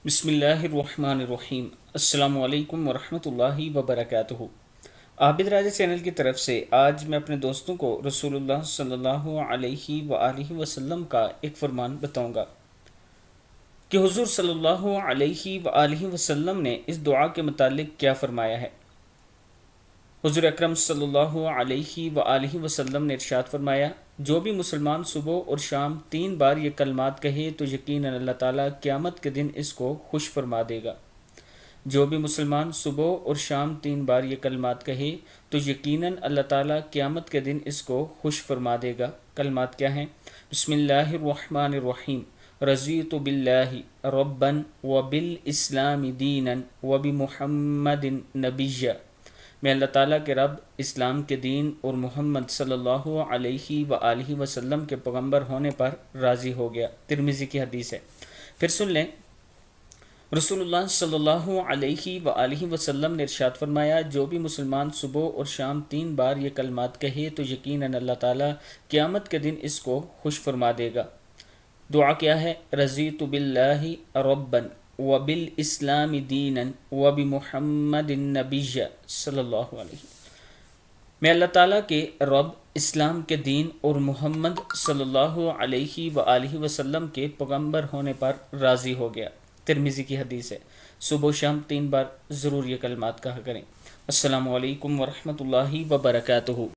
بسم اللہ الرحمن الرحیم۔ السلام علیکم ورحمۃ اللہ وبرکاتہ۔ عابد راجہ چینل کی طرف سے آج میں اپنے دوستوں کو رسول اللہ صلی اللہ علیہ وآلہ وسلم کا ایک فرمان بتاؤں گا کہ حضور صلی اللہ علیہ وآلہ وسلم نے اس دعا کے متعلق کیا فرمایا ہے۔ حضور اکرم صلی اللہ علیہ وآلہ وسلم نے ارشاد فرمایا، جو بھی مسلمان صبح اور شام 3 بار یہ کلمات کہے تو یقیناً اللہ تعالیٰ قیامت کے دن اس کو خوش فرما دے گا۔ جو بھی مسلمان صبح اور شام 3 بار یہ کلمات کہے تو یقیناً اللہ تعالیٰ قیامت کے دن اس کو خوش فرما دے گا۔ کلمات کیا ہیں؟ بسم اللہ الرحمن الرحیم، رضیت باللہ ربا وبالاسلام دینا وبمحمد نبیا۔ میں اللہ تعالیٰ کے رب، اسلام کے دین اور محمد صلی اللہ علیہ وآلہ وسلم کے پیغمبر ہونے پر راضی ہو گیا۔ ترمذی کی حدیث ہے۔ پھر سن لیں، رسول اللہ صلی اللہ علیہ وآلہ وسلم نے ارشاد فرمایا، جو بھی مسلمان صبح اور شام 3 بار یہ کلمات کہے تو یقیناً اللہ تعالیٰ قیامت کے دن اس کو خوش فرما دے گا۔ دعا کیا ہے؟ رضیت باللہ ربا وبالاسلام دینا وبمحمد نبیا صلی اللہ علیہ۔ میں اللہ تعالیٰ کے رب، اسلام کے دین اور محمد صلی اللہ علیہ وآلہ وسلم کے پیغمبر ہونے پر راضی ہو گیا۔ ترمذی کی حدیث ہے۔ صبح و شام 3 بار ضرور یہ کلمات کہا کریں۔ السلام علیکم ورحمۃ اللہ وبرکاتہ۔